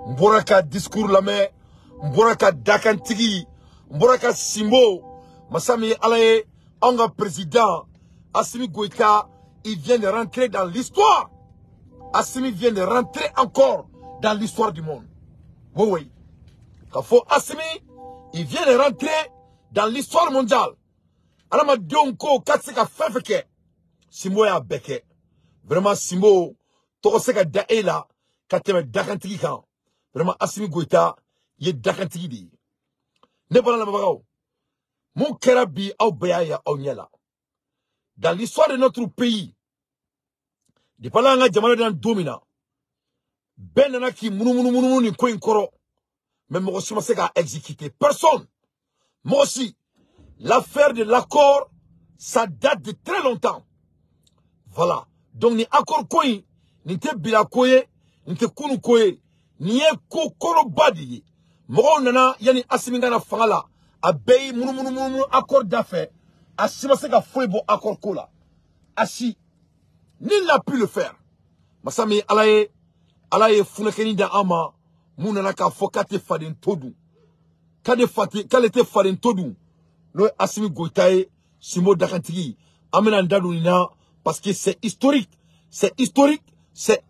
Mboraka discours la main, Mboraka dakantigi, Mboraka simbo, Massami Alaye, Anga président, Assimi Goïta, il vient de rentrer dans l'histoire. Assimi vient de rentrer encore dans l'histoire du monde. Oui, oui. Kafo Assimi, il vient de rentrer dans l'histoire mondiale. Alama Dionko, Katsika Fefeke, Simbo ya Beke. Vraiment, Simbo, Tokoseka Daela, Kateme Dakantigi kan. Vraiment, Assimi Goïta, il est Dakantigi di. Ne pas la Mabagao. Mon Kerabi, au Béaya, au Niela. Dans l'histoire de notre pays, de Palanga Jamana dans Domina, Ben Nanaki, Mounou, ni Koin Koro, mais moi aussi, je a exécuté. Personne. Moi aussi, l'affaire de l'accord, ça date de très longtemps. Voilà. Donc, ni accord Koin, ni te Bila Koye, ni te Kounou Koye, ni Eko Koro Badi. Moi, nana, yani Asimingana Fangala, a Bay, Mounou, accord d'affaires, Asimaseka Fouebo accord Kola. Asi. Nul n'a pu le faire. Masami alaye funekeni da ama munana ka fokate faden todu. Kade faden todu. No Assimi Goïta Simbo Dakantigi amena ndadou nina parce que c'est historique, c'est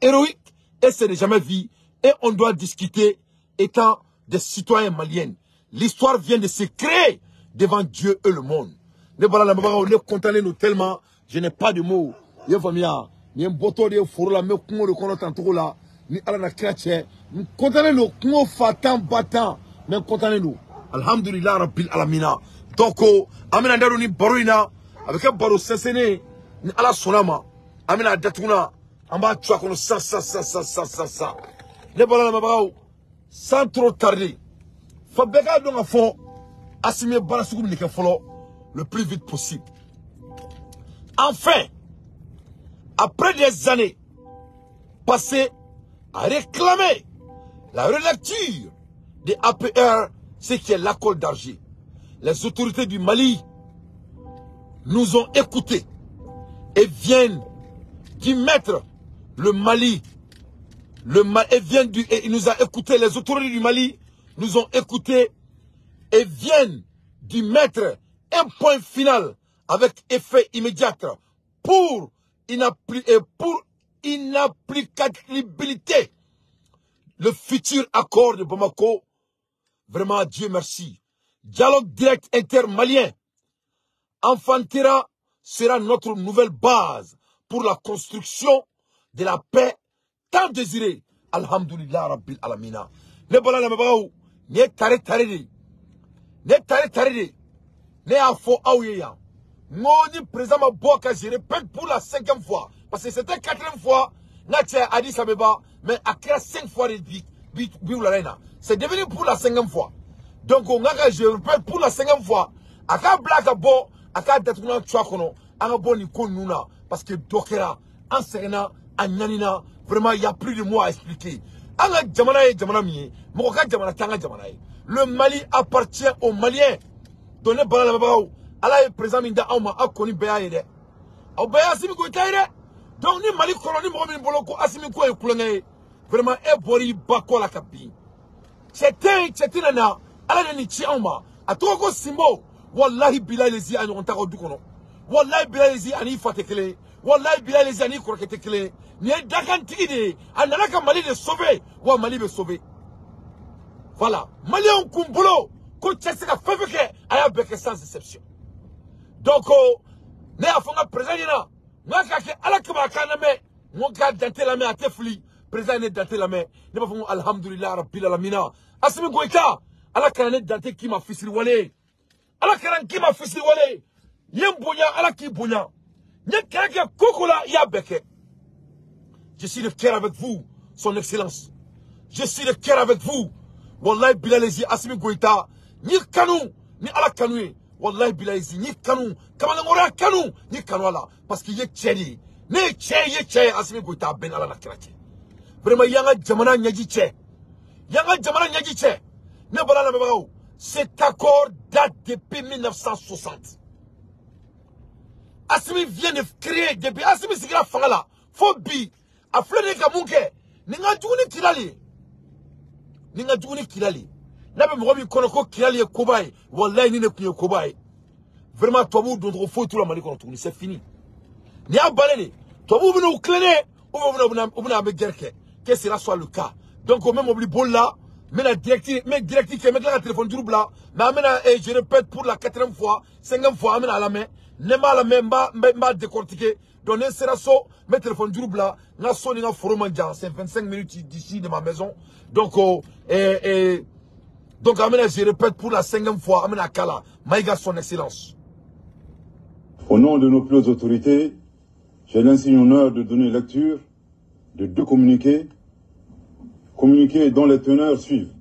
héroïque et c'est de jamais vu et on doit discuter étant des citoyens maliens. L'histoire vient de se créer devant Dieu et le monde. Ne voilà la mabara on est contenté nous tellement je n'ai pas de mots. Ye famia ni mboto de furu la me kungo de kono tantoko la ni ala na krache ni kontane no kungo fatan batan mais kontane no alhamdulillah rabbil alamina donc amina ndaro ni baroina avec baro sesene ni ala sonama amina datuna amba twa kono sa ne bala mabao sans trop tarder fa beka do nga fo Assimi bala sukum ni ke folo le plus vite possible. Enfin, après des années passées à réclamer la relecture des APR, ce qui est l'accord d'Alger, les autorités du Mali nous ont écoutés et viennent d'y mettre le Mali. Et il nous a écoutés, les autorités du Mali nous ont écoutés et viennent d'y mettre un point final avec effet immédiat pour inapplicabilité. Le futur accord de Bamako, vraiment Dieu merci. Dialogue direct intermalien. Infantera sera notre nouvelle base pour la construction de la paix tant désirée. Alhamdulillah Rabbil Alamina. Ne bala na mabaou, ne tare de. Ne a faux aouyeya. Moni président Maboka, je répète pour la 5e fois. Parce que c'était 4e fois. Natia Addis Abeba, mais a créé 5 fois de Bioularena. C'est devenu pour la 5e fois. Donc, je répète pour la 5e fois. Aka Black Abo, Aka Datuna Tchakono, Aka ni Konuna. Parce que Dokera, Anserena, Anyanina, vraiment, il n'y a plus de mots à expliquer. Anga Djamanaye, Djamanamiye, Moka Djamana Tanga Djamanaye. Le Mali appartient aux Maliens. Donnez Bala Mabaou. Allah est présent Minda Auma a connu Béa Yede. Au Béa Assimi Goïta. Donc ni Mali colonie Mohamed Boloko Assimi Goïta Koulengé. Vraiment un bori bako la kapi. C'était nana. Allah ni ti Auma. A Toko Simbo. Wallahi Bilal lezi ani ontako dukono. Wallahi Bilal lezi ani fatekele. Wallahi Bilal lezi ani kroketekele. Ni dakantigi de. Ananaka Mali de sauver. Wa Mali be sauver. Voilà. Mali on kumbolo. Ko Tchessika Fefeke. Aya beke sans exception. Donc, ne a fonga président na kake ala kaba kana me mon ka dante la me atefli président ne dante la me ne ba fonga alhamdulillah rabbil alamin Assimi Goïta ala kana dante ki ma fisiri wale ala kana ki ma fisiri wale yem bonya ala ki bonya ne kake kokola ya beke. Je suis de cœur avec vous son excellence, je suis de cœur avec vous wallahi bilalezi Assimi Goïta ni kanu ni ala kanoué. Wallahi bilaïzi ni kanu kamana ngora kanu ni kanwala parce que ye tchedi ne tche Assimi Goïta ben ala la krache vraiment yanga jamana nyaji tche ne bala la mabao. Cet accord date depuis 1960. Assimi vient de créer depuis Assimi sigira fangala fobi a flene ka munke ni nga juni tilali Ninga duguni kilali. Nabe mo bi kono ko kilali e kobaye. Wallahi ni ne kunye kobaye. Vraiment toi vous dont faut tout la Mali kono c'est fini. Ni a balene. Toi vous venez au cléné ou venez avec Gerke. Que cela soit le cas. Donc au même obli bon là, mais la directive qui met la téléphone du là, mais je répète pour la 4e fois, 5e fois, amène à la main, n'est pas la même, m'a décortiqué, donner sera so, mes téléphones du là, n'a sonné un forum mondial, c'est 25 minutes d'ici de ma maison. Donc, donc amène, je répète pour la 5e fois, amène à Kala, Maïga son excellence. Au nom de nos plus hautes autorités, j'ai l'insigne honneur de donner lecture de 2 communiqués. Communiqué dont les teneurs suivent.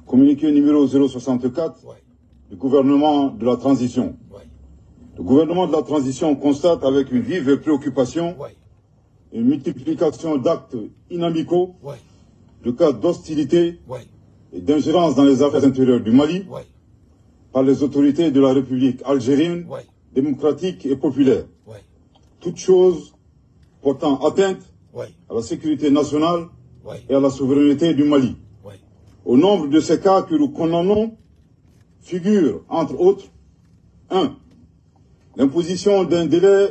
Communiqué numéro 064 du gouvernement de la transition. Le gouvernement de la transition constate avec une vive préoccupation une multiplication d'actes inamicaux, de cas d'hostilité et d'ingérence dans les affaires intérieures du Mali par les autorités de la République algérienne, démocratique et populaire. Toutes choses portant atteinte à la sécurité nationale et à la souveraineté du Mali. Au nombre de ces cas que nous condamnons figure, entre autres, 1. L'imposition d'un délai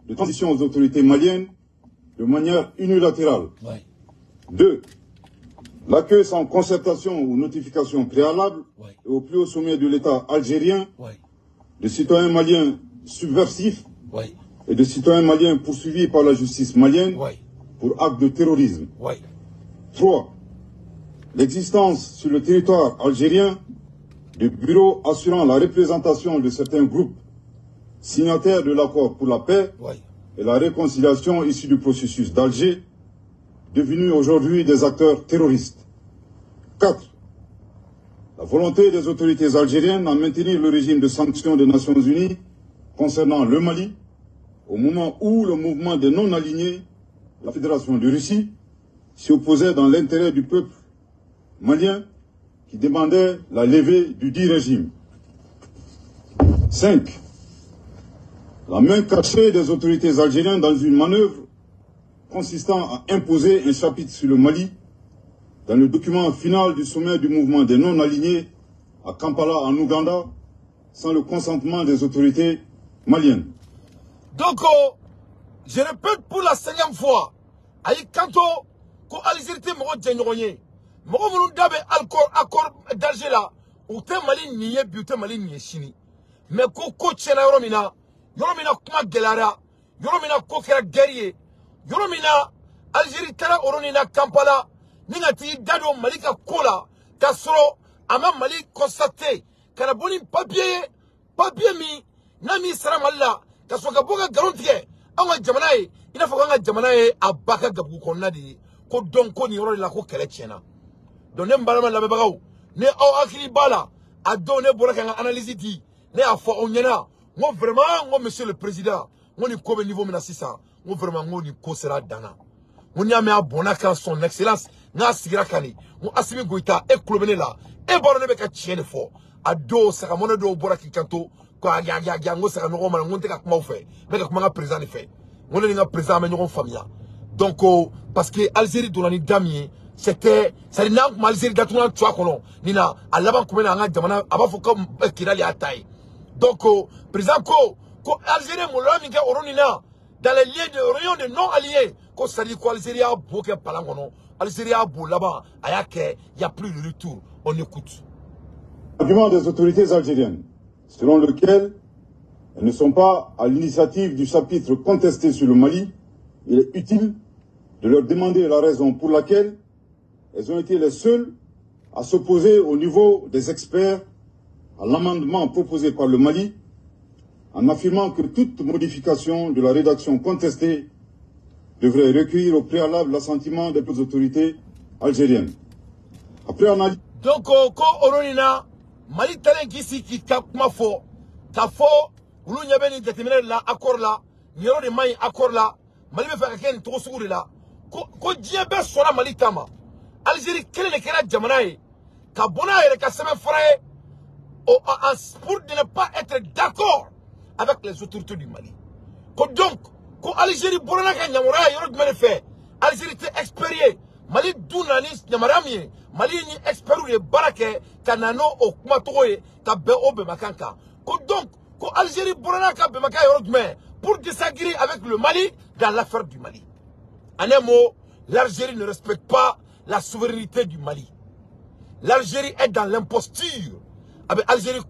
de transition aux autorités maliennes de manière unilatérale. 2. L'accueil sans concertation ou notification préalable et au plus haut sommet de l'État algérien de citoyens maliens subversifs et de citoyens maliens poursuivis par la justice malienne pour actes de terrorisme. 3. L'existence sur le territoire algérien de bureaux assurant la représentation de certains groupes signataires de l'accord pour la paix et la réconciliation issus du processus d'Alger, devenus aujourd'hui des acteurs terroristes. 4. La volonté des autorités algériennes à maintenir le régime de sanctions des Nations Unies concernant le Mali, au moment où le mouvement des non-alignés, la Fédération de Russie, s'y opposait dans l'intérêt du peuple malien qui demandait la levée du dit régime. 5. La main cachée des autorités algériennes dans une manœuvre consistant à imposer un chapitre sur le Mali dans le document final du sommet du mouvement des non-alignés à Kampala en Ouganda sans le consentement des autorités maliennes. Donc, je répète pour la 5e fois, aïe kanto ko Algérie te mogo djenyoye mogo mulu dabe accord d'Alger là ou te Mali niye bi te Mali niye chini mais ko tchena yoromina kuma gelara yoromina ko kera guerrier yoromina Algérie tara oronina Kampala ningati dado Mali ka kola kasoro ama Mali constaté kana boni papier mi nami sara Malla kasoka boga garantie anga jamanaye ina fo anga jamanaye abaka gabu konna di ko don ko ni yoro la ko kele tiena don ne mbalama la bebagaw ne aw akili bala a don ne bora kan analyse di ne a fo onyana ngo vraiment ngo monsieur le président ngo ni ko be niveau mina sisa ngo vraiment ngo ni ko sera dana ngo nyame abona kan son excellence nga sigira kani ngo Assimi Goïta e klobene la e boro ne be ka tiene fo a do saka mona do bora ki kanto ko aga ngo saka no ma ngo te ka kuma fe me ka kuma nga président ne fe on est un président mais nous famille. Donc parce que Algérie donani damier c'était ça n'a pas Algérie datuna tu kono nina alaba ko na nga jamana aba fo comme kirali atai. Donc président ko Algérie mo lo mi ga oronina dans les lieux de réunion de non alliés ko sali ko Algérie a boké palangono Algérie a beau là-bas ayake il y a plus de retour on écoute. Argument des autorités algériennes selon lequel elles ne sont pas à l'initiative du chapitre contesté sur le Mali, il est utile de leur demander la raison pour laquelle elles ont été les seules à s'opposer au niveau des experts à l'amendement proposé par le Mali, en affirmant que toute modification de la rédaction contestée devrait recueillir au préalable l'assentiment des autorités algériennes. Après analyse... Donc, ko oronina, Mali talen kisi ki kapma fo, ta fo, ulu nyabe ni déterminer la accord là yero de mai accord là Mali be fa ken to suguri la ko diebe sona Mali tama Algérie kele le kera jamana e ka bona ere ka sema fraye pour ne pas être d'accord avec les autorités du Mali ko donc ko Algérie borona ka nyamora yero de me fait Algérie te expérié Mali dunani nyamara mi Mali ni expert de barake kanano o kumatoye ka be o be makanka. Donc ko Algérie borana ka be makay yorogme pour désagréer avec le Mali dans l'affaire du Mali. En un mot, l'Algérie ne respecte pas la souveraineté du Mali. L'Algérie est dans l'imposture. Avec l'Algérie,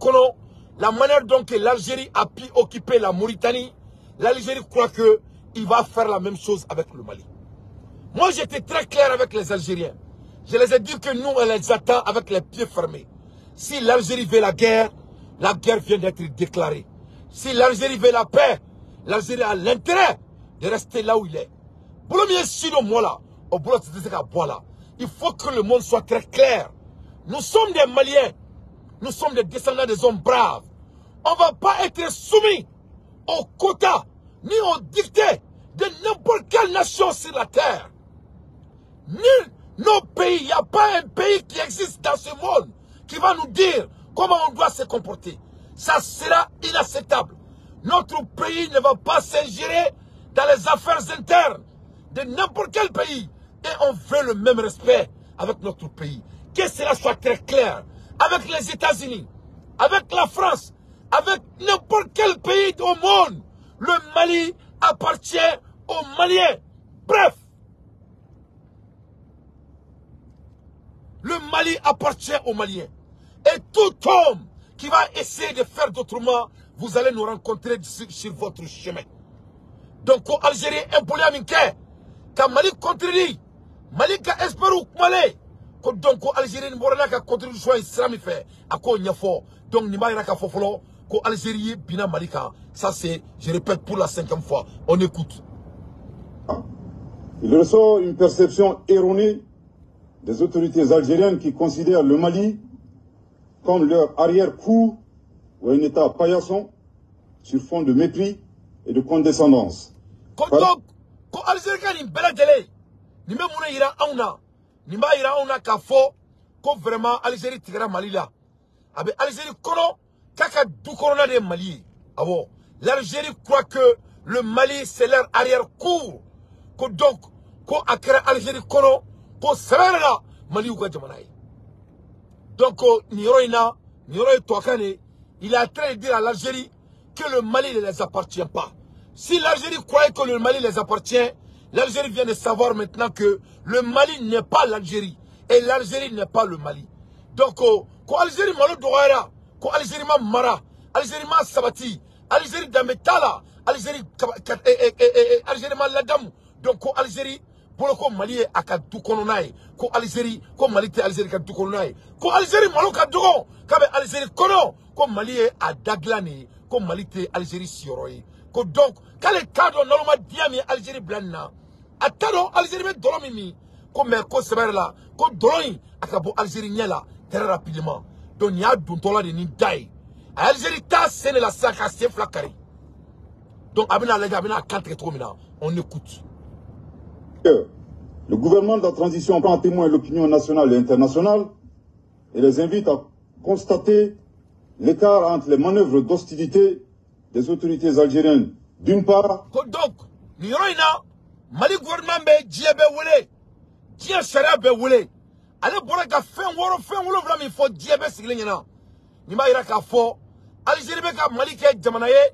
la manière dont l'Algérie a pu occuper la Mauritanie, l'Algérie croit qu'il va faire la même chose avec le Mali. Moi, j'étais très clair avec les Algériens. Je les ai dit que nous, on les attend avec les pieds fermés. Si l'Algérie veut la guerre vient d'être déclarée. Si l'Algérie veut la paix, l'Algérie a l'intérêt de rester là où il est. Il faut que le monde soit très clair. Nous sommes des Maliens. Nous sommes des descendants des hommes braves. On ne va pas être soumis aux quotas ni aux dictats de n'importe quelle nation sur la terre. Ni nos pays. Il n'y a pas un pays qui existe dans ce monde qui va nous dire comment on doit se comporter. Ça sera inacceptable. Notre pays ne va pas s'ingérer dans les affaires internes de n'importe quel pays. Et on veut le même respect avec notre pays. Que cela soit très clair. Avec les États-Unis, avec la France, avec n'importe quel pays au monde, le Mali appartient aux Maliens. Bref, le Mali appartient aux Maliens. Et tout homme qui va essayer de faire d'autrement, vous allez nous rencontrer sur votre chemin. Donc, Algérie impoli aminke, quand Mali contredit, Mali ka espérer ou Mali. Donc, Algérie ne pourra pas contribution islamique fait à quoi il y a fort. Donc, ni maïra ka fofolo, ko Algérie bina Malika. Ça c'est, je répète pour la 5e fois. On écoute. Il ressort une perception erronée des autorités algériennes qui considèrent le Mali comme leur arrière-cour ou un État paillasson sur fond de mépris et de condescendance. Donc, ko Algérie ni bela gele, ni me muna ira auna. Nimba ira on a kafo ko vraiment Algérie tigara Mali là. Avec Algérie kono kaka du corona de Mali. Abo l'Algérie croit que le Mali c'est leur arrière-cour. Ko donc ko akra Algérie kono ko serera Mali ou jamanaï. Donc Niroina, Niroy Touakane, il est en train de dire à l'Algérie que le Mali ne les appartient pas. Si l'Algérie croyait que le Mali les appartient, l'Algérie vient de savoir maintenant que le Mali n'est pas l'Algérie. Et l'Algérie n'est pas le Mali. Donc, quand l'Algérie malo douara, quand l'Algérie ma mara, l'Algérie ma sabati, l'Algérie d'ametala, l'Algérie ma ladam. Donc, quand l'Algérie, pour le Mali est à kadou kononaï, quand l'Algérie, quand Mali est Algérie kadou kononaï, quand l'Algérie malo kadougon, quand l'Algérie kono, quand Mali est à daglani, quand Mali est Algérie sioroï. Donc, quand les cadres n'ont diami Algérie blanna, à talo Algérie met dolomimi, comme ko seber là, ko doloin, akabo Algérie là, très rapidement. Donc, il y a d'un de nidai. Algérie ta scène la saka c'est flacari. Donc, abina lega abina kantre trop mina, on écoute. Le gouvernement de la transition prend en témoin l'opinion nationale et internationale et les invite à constater l'écart entre les manœuvres d'hostilité des autorités algériennes, d'une part. Donc, Niroina, Mali gouvernement be djebe wole, djia sharia be wole. Ale bora ka fen wolo vla mi fo djebe siglengena. Ni ma ira ka fo Algérie be ka Mali ke jamana ye,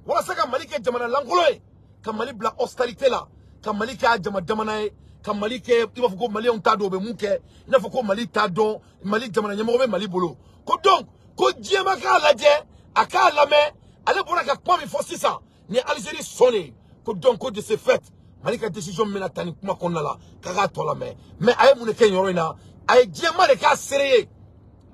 wala saka Mali ke jamana langolo ye, ka Mali bla hostalité là, ka Mali ke jamana ye, ka Mali ke iba fo ko Mali on ta do be muke, ina fo ko Mali ta don, Mali jamana nyamo be Mali bolo. Ko donc, ko djema ka ladje, aka lame ale bora ka kwa mi fo sisa ni Algérie sonné ko donc de ce fait Mali ka décision mena tani kuma konna la kaka tola mais ay mun ke yoro ina ay djema de ka séré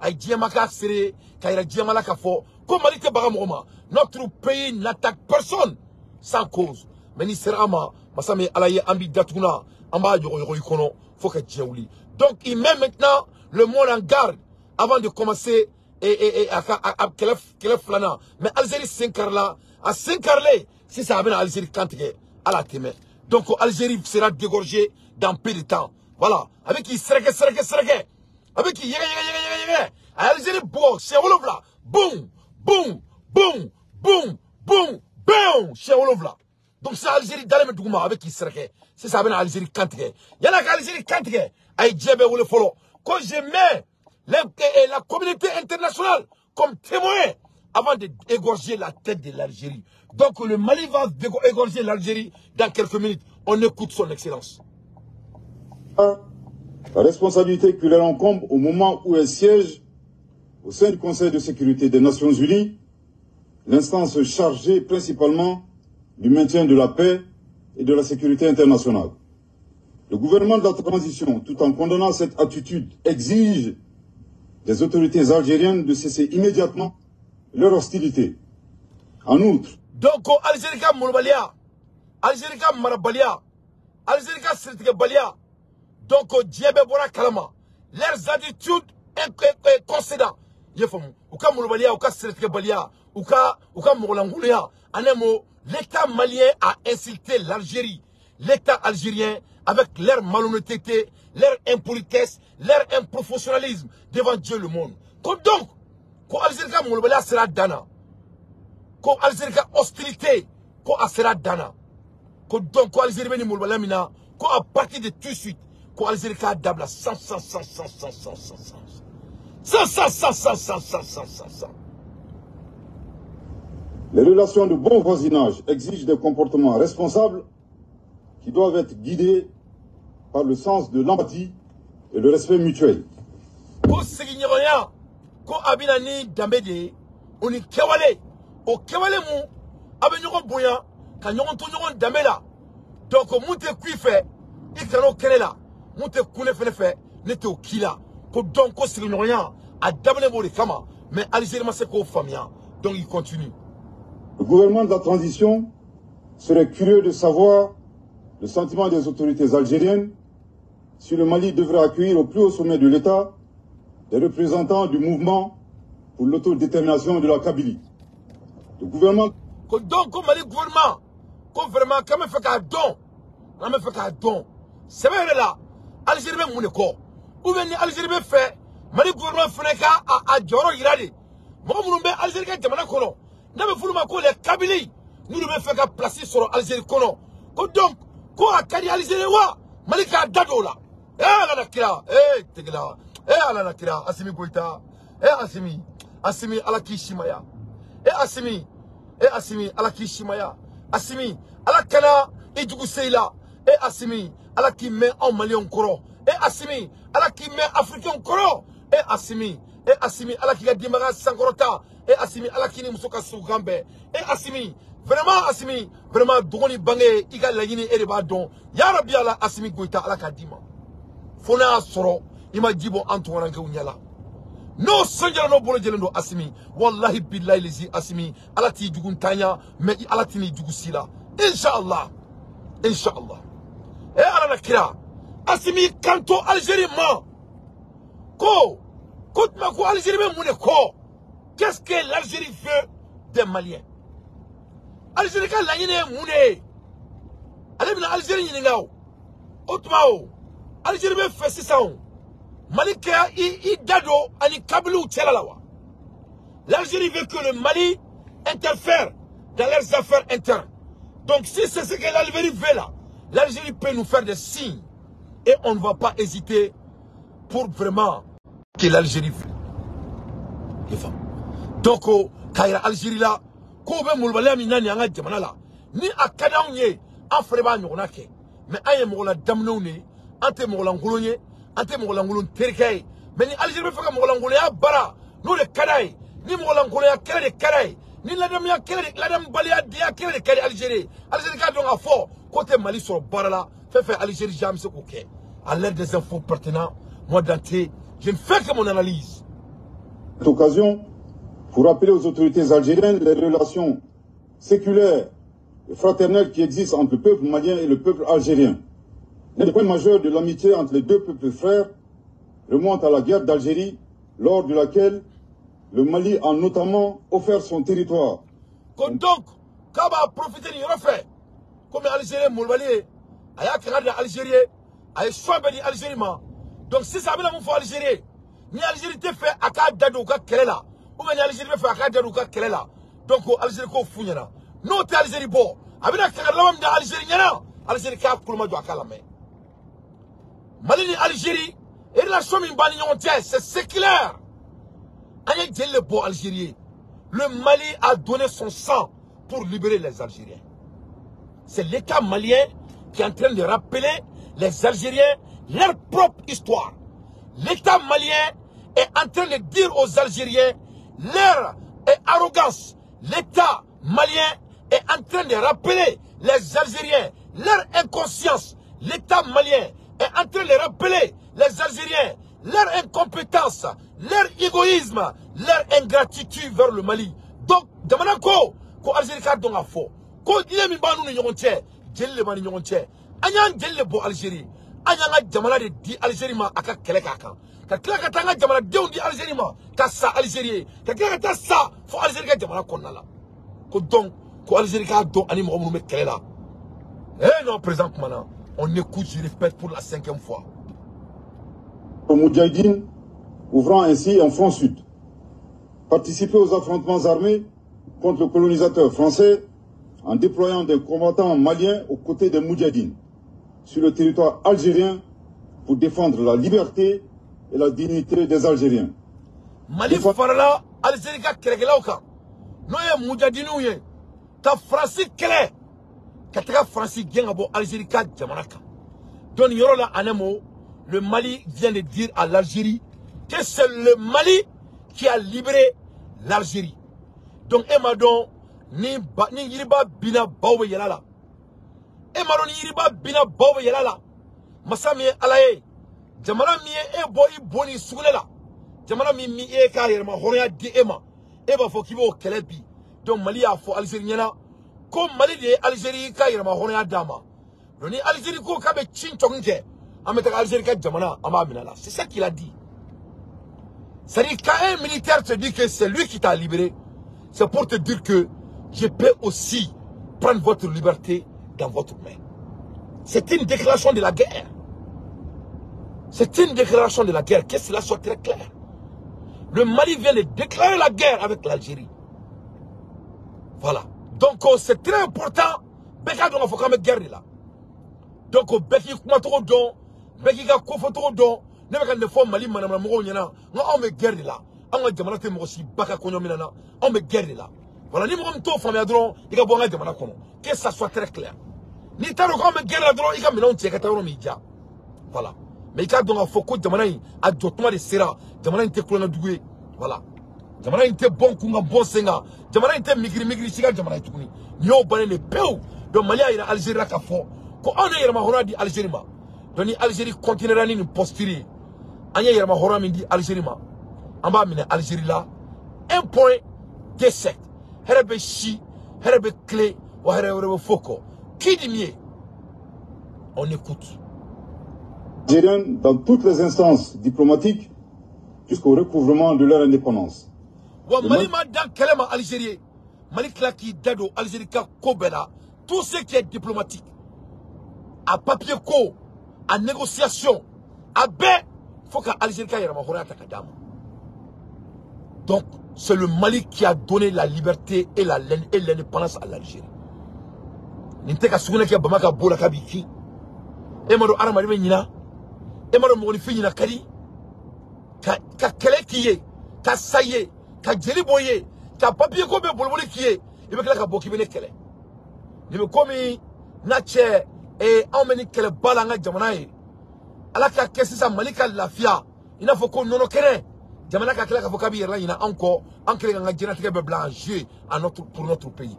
ay djema ka séré ka ira djema la ka fo ko Mali te baga moma notre pays n'attaque personne sans cause mais ni serama masame alaye ambi datuna amba yoro ikono faut que djeuli donc il met maintenant le monde en garde avant de commencer et à quel flana mais Algérie 5 là à 5 là si ça amène Algérie quand à la témé donc Algérie sera dégorgée dans peu de temps voilà avec qui serke avec qui Algérie bon c'est Wolovla boum boum boum boum boum boum c'est Wolovla donc c'est Algérie dans le douma avec qui serke si ça amène Algérie quand yana Algérie quand ay djebe wole folo que je mets la communauté internationale comme témoin avant d'égorger la tête de l'Algérie. Donc le Mali va égorger l'Algérie dans quelques minutes. On écoute son excellence. La responsabilité qui leur incombe au moment où elle siège au sein du Conseil de sécurité des Nations Unies, l'instance chargée principalement du maintien de la paix et de la sécurité internationale. Le gouvernement de la transition, tout en condamnant cette attitude, exige des autorités algériennes de cesser immédiatement leur hostilité. En outre, donc Algérie ka Moubalia, Algérie ka Marabalia, Algérie ka Sirtikebalia, donc Diabé Bora Kalama, leurs attitudes inconcédentes. Ou ka Moubalia, ou ka Sirtikebalia, ou ka Moulangoulia, l'État malien a insulté l'Algérie, l'État algérien avec leur malhonnêteté, leur impolitesse, leur improfessionnalisme devant Dieu le monde. Donc, quand Algérie ka Moubalia sera dana, quand Algérie ka hostilité, quand sera dana, donc quand Algérie beni Moubalia mina, quand à partir de tout de suite, quand Algérie ka dabla sans. Les relations de bon voisinage exigent des comportements responsables qui doivent être guidés par le sens de l'empathie et le respect mutuel. Ko sigiñogoya ko abina ni dambe de oni kewale o kewale mu abe ñogon bonya ka ñogon to ñogon dambe la donc mu te kui fe I kano kene la mu te kune fene fe ne te o kila ko donc ko sigiñogoya a dabne bo de kama mais Algérie ma se ko famia donc il continue. Le gouvernement de la transition serait curieux de savoir le sentiment des autorités algériennes si le Mali devrait accueillir au plus haut sommet de l'État des représentants du mouvement pour l'autodétermination de la Kabylie. Le gouvernement... Donc, comme le gouvernement, comme vraiment, quand même fait qu'un don, c'est vrai là, Algérie même mon corps. Ou bien Algérie même fait, Mali gouvernement fait qu'à Djoro Iradi. Moi, mon nom Algérie qui est Jamana Kono. N'a pas voulu m'accorder les Kabylie. Nous devons faire qu'à placer sur Algérie Kono. Donc, quoi, Kadi Algérie wa, Mali ka dado là. Eh, la nakira, tegla. Ala nakira, Assimi Goïta. Assimi Alaki Shimaya. Assimi Alaki Shimaya. Assimi Alakana et Djougou Seila. Assimi Alaki met en Mali encore. Assimi Alaki met Africain encore. Assimi Alaki Gadimara Sankorota. Assimi Alaki Musoka Sougambe. Assimi vraiment Dogoni Bangé, Iga Lagini Erebadon. Yarabi ala Assimi Goïta Alakadima. Fona Soro. Ima jibo Antoine Unyala. No sanjara no bolo jelendo Assimi. Wallahi billahi lezi Assimi. Alati jugun tanya. Mais alati ni jugusila. Inch'Allah. Et ala nakira. Assimi kanto Algérie ma. Ko. Koutma ko Algérie me moune ko. Qu'est-ce que l'Algérie veut des Maliens? Algérie ka lanyine moune. Alebina Algérie nyingao. Otmao. Algérie me fait ça. Malika i dado ani Kabylie tchelalawa. L'Algérie veut que le Mali interfère dans leurs affaires internes. Donc si c'est ce que l'Algérie veut là, l'Algérie peut nous faire des signes. Et on ne va pas hésiter pour vraiment que l'Algérie veut. Donc, Kaira Algérie là, Kobe Moulbala Minani Anga Jamana là, ni Akadaouye, Afreba Nyoronake, mais Aye Moula Damnoune, Ante Moula Ngoulogne, Ante Moulangouloun Terkei, mais ni Algérie fait Moulangouléa Bara, nous les Kadaï, ni Moulangouléa Kere de Kadaï, ni Ladamia Kere, Ladam Balia Dia Kere de Kadaï Algérie. Algérie Kadon a fort, côté Mali sur Barala, fait Algérie Jam ce ok. À l'aide des infos pertinents, moi Dante, je ne fais que mon analyse. Cette occasion, pour rappeler aux autorités algériennes les relations séculaires et fraternelles qui existent entre le peuple malien et le peuple algérien. L'un des points majeurs de l'amitié entre les deux peuples frères remonte à la guerre d'Algérie, lors de laquelle le Mali a notamment offert son territoire. Donc, quand on a profité de l'Europe, comme l'Algérie, Moulbali, il y a un d'Algérie, il y a un choix d'Algérie. Donc, si ça veut dire qu'il Algérie, ni Algérie te fait à quatre dadou ka kelela, ou bien Algérie fait à quatre dadou ka kelela. Donc, Algérie ko founyana. Non, t'es Algérie bon. Avec la kelela d'Algérie, Algérie ka koulma du akalame. Mali ni Algérie, Et relation c'est séculaire. Le Mali a donné son sang pour libérer les Algériens. C'est l'État malien qui est en train de rappeler les Algériens leur propre histoire. L'État malien est en train de dire aux Algériens leur arrogance. L'État malien est en train de rappeler les Algériens leur inconscience. L'État malien est en train de rappeler les Algériens leur incompétence, leur égoïsme, leur ingratitude vers le Mali. Donc, Damanako, ko Algérie ka donga fo, ko diye mi banu ni ñonté, jelle mani ñonté. Anyan jelle bo Algérie. Anyanga jamana de di Algérie ma aka kele kakan. Ka kila ka tanga jamana de di Algérie ma ka sa Algérie. Ka kila ka ta sa fo Algérie ka jamana konna la. Ko donc ko Algérie ka do ani mo me kele la. Eh non, président maintenant, on écoute, je répète pour la 5e fois. Au Moudjahidine, ouvrant ainsi un front sud. Participer aux affrontements armés contre le colonisateur français en déployant des combattants maliens aux côtés des Moudjahidines sur le territoire algérien pour défendre la liberté et la dignité des Algériens. Mali farala Algérie ka kerekelaw kan. No ye Moudjahidine ye. Ta France kele. Ka taga France genga bo Algérie ka jamana kan. Don yoro la anemo. Le Mali vient de dire à l'Algérie que c'est le Mali qui a libéré l'Algérie. Donc, Emadon, ni yiriba bina bawe yelala. Emadon ni yiriba bina bawe yelala. Masami alaye. Jamana miye e boi boni sulela. Jamana mi e ka yerma horia di ema. Eba fo kibo kelebi. Donc, Mali a fo Algérie nyana. Comme Mali de Algérie ka yerma horia dama. Donc, ni Algérie ko kabe chinchonge. C'est ça qu'il a dit. C'est-à-dire quand un militaire te dit que c'est lui qui t'a libéré, c'est pour te dire que je peux aussi prendre votre liberté dans votre main. C'est une déclaration de la guerre. C'est une déclaration de la guerre. Que cela soit très clair. Le Mali vient de déclarer la guerre avec l'Algérie. Voilà. Donc c'est très important. Beka donc il faut quand même guerre là. Donc Beki Kumatoro don. Beki ka kofoto don ne ka ne fo Mali manama mo nyana nga on me guerre là on ga jamana te mo si baka konyo minana on me guerre là voilà ni mo mto famia dron ika bo nga jamana kono que ça soit très clair ni taro ko me guerre dron ika mina on tieka taro mi ja voilà mais ika donc fo ko jamana yi a jotuma de sera jamana te ko na dugué voilà jamana te bon ku nga bon senga jamana te migri siga jamana tukuni yo bané le peu donc Mali ira Algérie ka fo ko on ira ma hona di Algérie ma. Donc l'Algérie continuera à nous postuler. Anya yerma hora mindi Algérie ma. Amba mine Algérie là. Un point d'échec. Herbe chi, herbe clé, ou herbe foko. Qui dit mieux? On écoute. Algériens dans toutes les instances diplomatiques jusqu'au recouvrement de leur indépendance. Wa Mali ma dan kelema Algérie. Mali klaki dado Algérie ka kobela. Tout ce qui est diplomatique. À papier ko. En négociation, à B, il faut qu'Algérie ait donc, c'est le Mali qui a donné la liberté et l'indépendance à l'Algérie. N'inteka souvena qui a bamaka bola kabiki. Emaro aramari menina. Emaro monifi nina kali. Ka kele kiye. Ka saye. Ka jeli boye. Ka papier ko be bolboli kiye. Ibe kala ka boki bene kele. Nibe komi nache. Et on mène que le balanga jamanaï. Alors que c'est ça, Malika la fia. Il n'a faut qu'on non kene. Jamana ka kila ka vokabi yerla ina encore. En créant un génétique blanc jeu pour notre pays.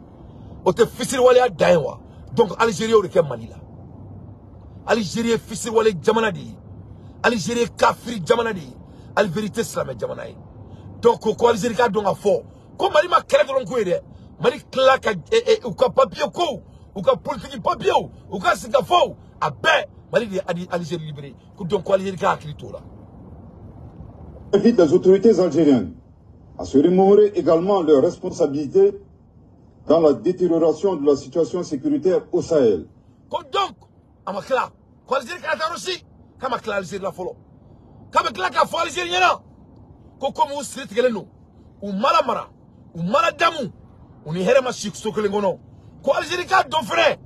On te fissile wale a daïwa. Donc Algérie au requin Manila. Algérie fissile wale jamanadi. Algérie kafiri jamanadi. Al vérité islam jamanaï. Donc ko Algérie ka donga fort. Comme Mali ma kele don ko ede. Mali kla ka ou ka papier ko. Ou ka politique papier ou ka sika faux a ben Mali de Algérie libérée donc Algérie ka akili là. Invite les autorités algériennes à se remémorer également leurs responsabilités dans la détérioration de la situation sécuritaire au Sahel. Donc amakla ko Algérie ka ta aussi kama kla Algérie la folo kama kla ka fo Algérie nyana ko comme street geleno ou malamara ou maladamu on y herema sokole ngono. Ko Algérie ka don frère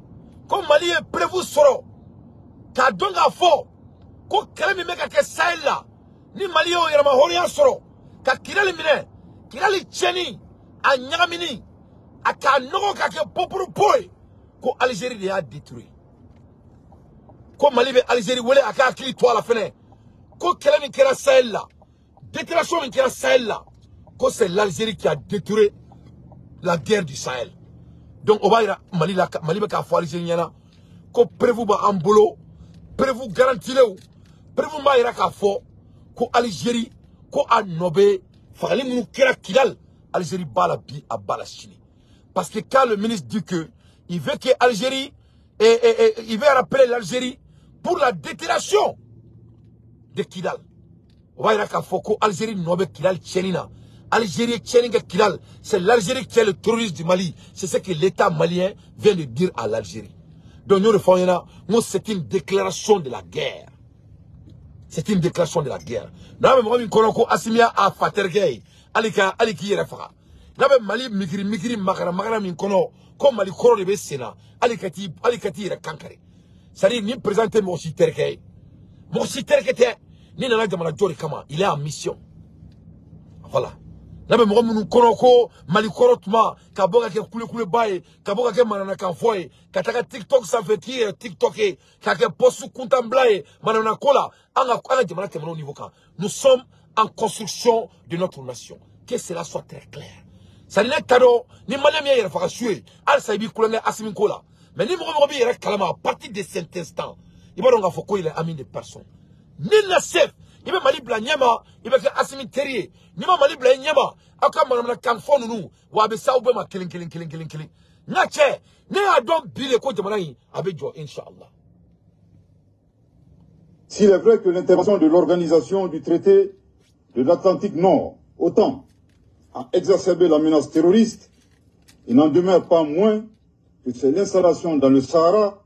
comme Mali est prévu soro ka donga fo ko kala mi meka ke Sahel la ni Mali o yera ma horiya soro ka Kidal mine Kidal cheni a nyagamini aka nogo ka ke popuru boy ko Algérie de a détruit ko Mali be Algérie wele aka akili to ala fene ko kala mi kera Sahel la déclaration mi kera Sahel la ko c'est l'Algérie qui a détruit la guerre du Sahel. Donc on va ira Mali be ka fo Algérie nyana ko prévu ba ambolo prévu garanti le prévu ma ira ka fo ko Algérie ko a nobé fali munu kera Kidal Algérie bala bi a bala Chine. Parce que quand le ministre dit que il veut que Algérie il veut rappeler l'Algérie pour la déclaration de Kidal. On va ira ka fo ko Algérie nobé Kidal Tchénina. Algérie Tchéninga Kidal, c'est l'Algérie qui est le terroriste du Mali. C'est ce que l'État malien vient de dire à l'Algérie. Donc nous, c'est une déclaration de la guerre. C'est une déclaration de la guerre. Nous avons Assimia à Fatergei, Alika Yerefara. Nous avons Mali Mikiri Makara Minkono, comme Mali Koro de Bessena, Alikati Kankari. C'est-à-dire, nous présentons Moshi Terkei. Moshi Terkei, ni Nana Jamana Jori Kama, il est en mission. Voilà. Nabe mo munu koroko Mali korotuma kaboga ke kule baye kaboga ke manana kanfoye kataka TikTok ça fait TikTok ka ke postu kuntamblaye manana kola anga jamana ke au niveau ka. Nous sommes en construction de notre nation. Que cela soit très clair. Ça n'est cadeau ni malem ya fa sué al saibi kulane asimi kola. Mais ni mo bi yere kalama à partir de cet instant. Il va donc faut il est ami de personne. Ni la chef il va Mali bla nyama il va que asimi terrier ni ma Mali bla nyama aka manamna kanfo nunu wa be sa ube ma killing ngache ne adon bile ko jamana yi abejo inshallah. S'il est vrai que l'intervention de l'organisation du traité de l'Atlantique Nord, OTAN, a exacerbé la menace terroriste, il n'en demeure pas moins que c'est l'installation dans le Sahara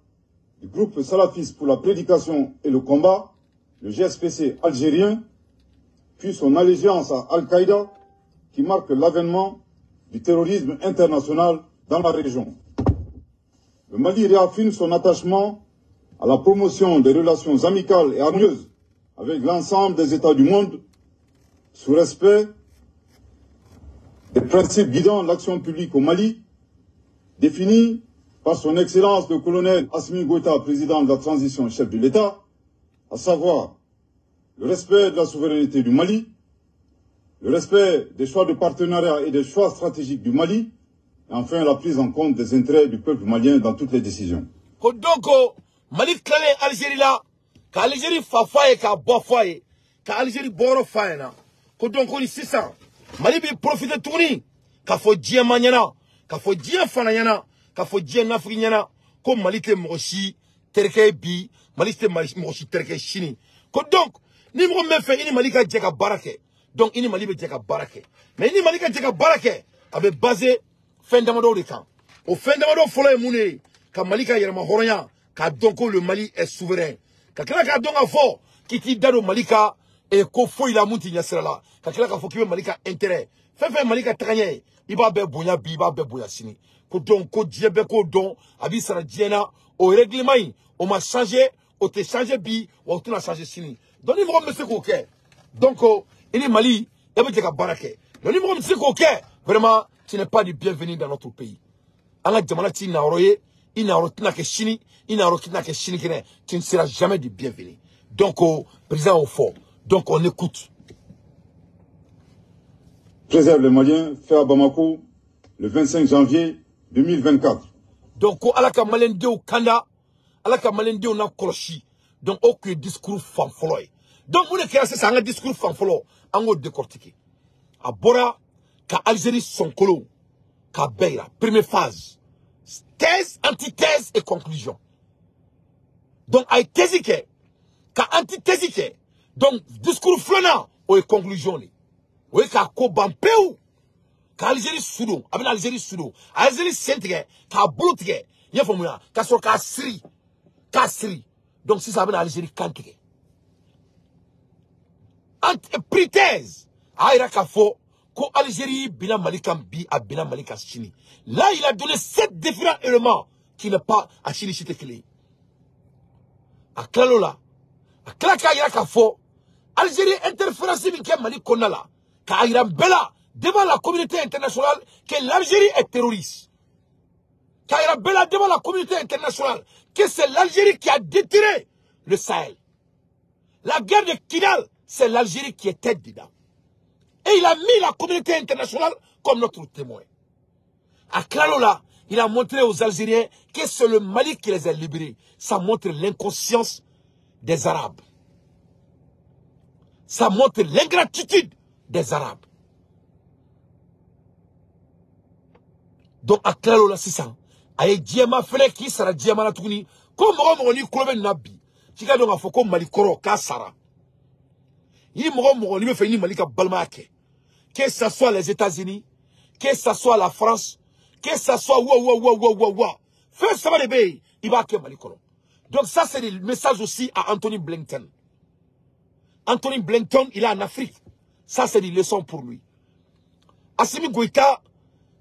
du groupe salafiste pour la prédication et le combat, le GSPC algérien, puis son allégeance à Al-Qaïda, qui marque l'avènement du terrorisme international dans la région. Le Mali réaffirme son attachement à la promotion des relations amicales et harmonieuses avec l'ensemble des États du monde, sous respect des principes guidant l'action publique au Mali, définis par son Excellence le colonel Assimi Goïta, président de la transition, chef de l'État, à savoir le respect de la souveraineté du Mali, le respect des choix de partenariat et des choix stratégiques du Mali, et enfin la prise en compte des intérêts du peuple malien dans toutes les décisions. Donc, Mali Klale Algérie là, qu'Algérie fafaye, qu'à bofaye, qu'Algérie borofaye na. Donc, on est 600. Mali bi profite tourni, qu'a faut dire maniana, qu'a faut dire fanayana, qu'a faut dire nafrinyana, comme Mali te moshi, terke bi, Mali te moshi terke chini. Donc, ni mo me fait ini Mali ka djeka barake. Donc, ini Mali be djeka barake. Mais ini Mali ka djeka barake, abe basé fin d'amado de camp. Au fin d'amado follow moune, ka Mali ka yerma horonya, ka donc le Mali est souverain. Ka kala ka donc fo, qui ti dado Malika et ko fo ila munti nyasra la. Ka kala ka fo ki Malika intérêt. Fait Malika tanye, iba be bonya bi, iba be bonya sini. Ko donc ko djebe ko don, abi sara djena, au règlement, on m'a changé, on te changé bi, on te changé sini. Donc, il me fait coquet. Donc, il est Mali, il y a des barake. Donc, il me fait coquet. Vraiment, tu n'es pas du bienvenu dans notre pays. Anga Djamalati n'a royé, il n'a rotina que chini, il n'a rotina que chini, tu ne seras jamais du bienvenu. Donc, président au fort. Donc, on écoute. Préserve les Maliens, fait à Bamako, le 25 janvier 2024. Donc, alaka malende au Kanda, alaka malende au Nakoloshi. Donc, aucun discours fanfoloy. Donc, vous ne c'est un discours fanfolo, on va décortiquer. À Bora, qu'à Algérie son colon, qu'à Beira, première phase. Thèse, antithèse et conclusion. Donc, à thésike, qu'à antithésike. Donc, discours flânant, ou conclusion. Oui, qu'à Kobampeu, qu'à Algérie Soudou, avec Algérie Soudou, Algérie Sentige, qu'à Bouloutige, y'a faut moi, qu'à sur qu'à Sri, qu'à Sri. Donc, si ça va en Algérie, Kantige. Préthèse. Aïra Kafo, ko Algérie, Bina Malikam Bi, à Bina Malika Chini. Là, il a donné 7 différents éléments qui n'est pas à Chini Chitekili. À Klalola, Klaka ira ka fo Algérie interférence min Mali konala ka ira bela devant la communauté internationale que l'Algérie est terroriste. Ka ira bela devant la communauté internationale que c'est l'Algérie qui a détruit le Sahel. La guerre de Kidal, c'est l'Algérie qui est tête dedans. Et il a mis la communauté internationale comme notre témoin. À Klalola, il a montré aux Algériens que c'est le Mali qui les a libérés. Ça montre l'inconscience des Arabes. Ça montre l'ingratitude des Arabes. Donc à Klalola, c'est ça. Aye Djema Fele qui sera Djema la Touni. Comme Moni Kolobe Nabi. Tika donc a foko Mali Koro Kasara. Il me fait ni Malika Balmake. Que ce soit les États-Unis, que ce soit la France, que ce soit fais ça les pays, il va que Mali Koro. Donc ça c'est le message aussi à Anthony Blinken. Anthony Blinken, il est en Afrique. Ça c'est une leçon pour lui. Assimi Goïta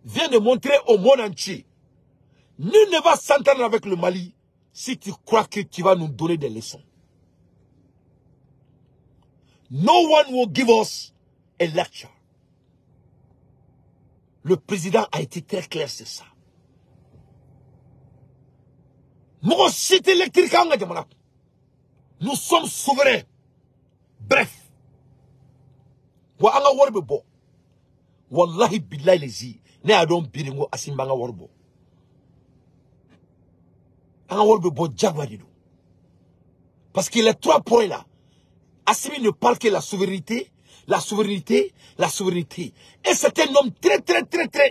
vient de montrer au monde entier. Nul ne va s'entendre avec le Mali si tu crois que tu vas nous donner des leçons. No one will give us a lecture. Le président a été très clair sur ça. Nous sommes souverains. Bref. Wallahi billahi lezi. Ne adon biringo asimbanga warbo. Parce que les 3 points là, Assimi ne parle que la souveraineté, la souveraineté, la souveraineté. Et c'est un homme très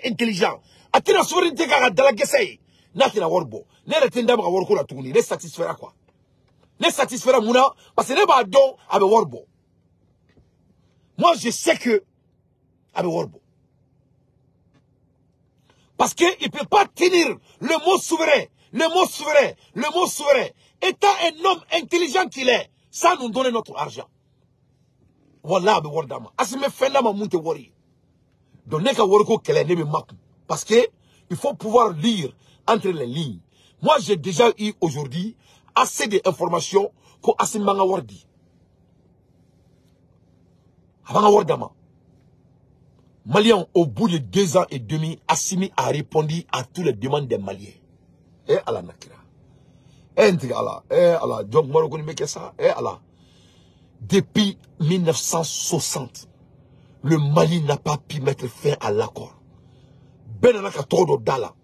intelligent. A-t-il la souveraineté quand il a gagné? N'a-t-il la warbo? N'est-il pas warbo la tourner? Ne satisfera quoi? Ne satisfera mouna parce que ne va donc avec warbo. Moi je sais que avec warbo. Parce qu'il ne peut pas tenir le mot souverain. Le mot souverain, le mot souverain, étant un homme intelligent qu'il est, ça nous donne notre argent. Voilà, Asime fenda ma munte wori. Donc, neka woriko kele nebe maku. Parce que, il faut pouvoir lire entre les lignes. Moi, j'ai déjà eu aujourd'hui assez d'informations qu'on Asime manga wardi. Abanga wardama. Maliens, au bout de 2 ans et demi, Assimi a répondu à toutes les demandes des Maliens. Eh Allah nakira. Allah. Donc moi je connais ça. Allah. Depuis 1960, le Mali n'a pas pu mettre fin à l'accord. Benanaka todo dala.